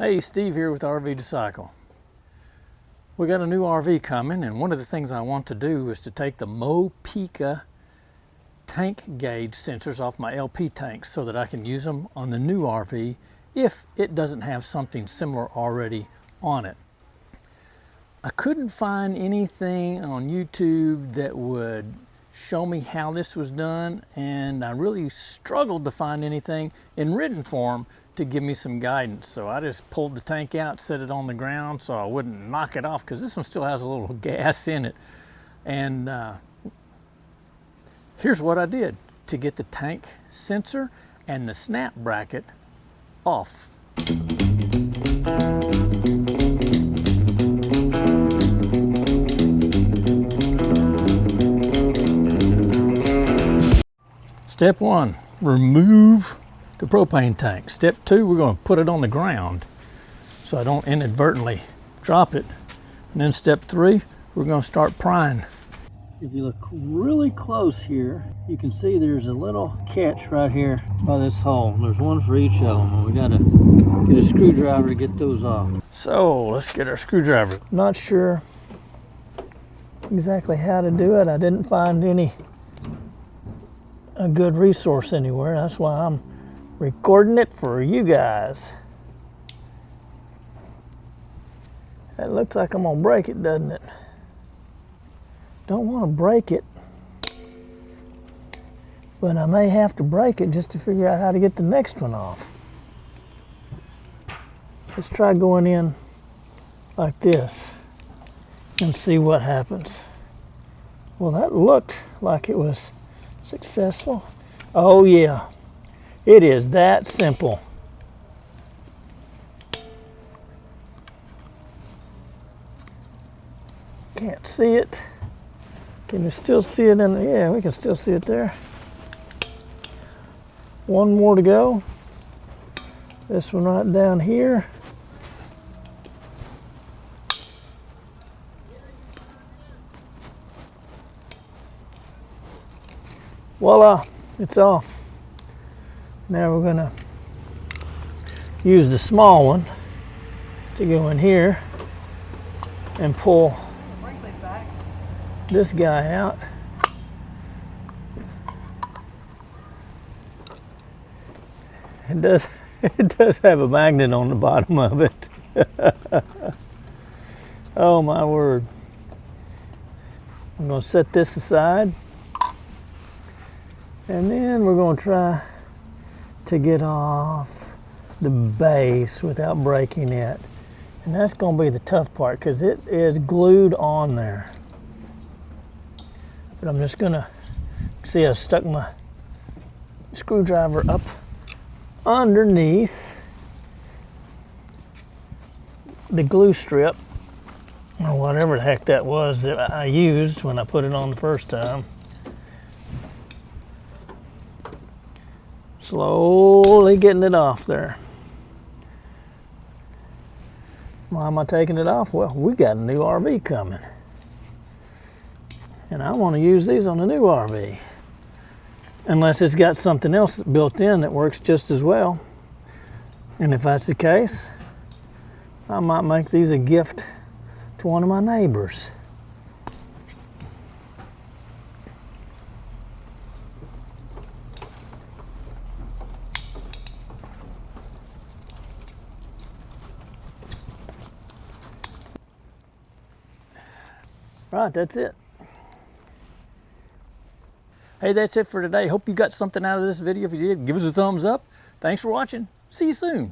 Hey, Steve here with RV to Cycle. We got a new RV coming, and one of the things I want to do is to take the Mopeka tank gauge sensors off my LP tanks so that I can use them on the new RV if it doesn't have something similar already on it. I couldn't find anything on YouTube that would show me how this was done, and I really struggled to find anything in written form to give me some guidance. So I just pulled the tank out, set it on the ground so I wouldn't knock it off, because this one still has a little gas in it. And here's what I did to get the tank sensor and the snap bracket off. Step one, remove the propane tank. Step two, we're going to put it on the ground so I don't inadvertently drop it. And then step three, we're going to start prying. If you look really close here, you can see there's a little catch right here by this hole. There's one for each of them. We got to get a screwdriver to get those off. So let's get our screwdriver. Not sure exactly how to do it. I didn't find a good resource anywhere. That's why I'm recording it for you guys. It looks like I'm gonna break it, doesn't it? Don't want to break it, but I may have to break it just to figure out how to get the next one off. Let's try going in like this and see what happens. Well, that looked like it was successful. Oh yeah, it is that simple. Can't see it. Can you still see it in the, yeah, we can still see it there. One more to go. This one right down here. Voila, it's off. Now we're gonna use the small one to go in here and pull this guy out. It does have a magnet on the bottom of it. Oh my word. I'm gonna set this aside. And then we're going to try to get off the base without breaking it. And that's going to be the tough part because it is glued on there. But I'm just going to, see, I stuck my screwdriver up underneath the glue strip, or whatever the heck that was that I used when I put it on the first time. Slowly getting it off there. Why am I taking it off? Well, we got a new RV coming. And I want to use these on the new RV. Unless it's got something else built in that works just as well. And if that's the case, I might make these a gift to one of my neighbors. Right, that's it. Hey, that's it for today. Hope you got something out of this video. If you did, give us a thumbs up. Thanks for watching. See you soon.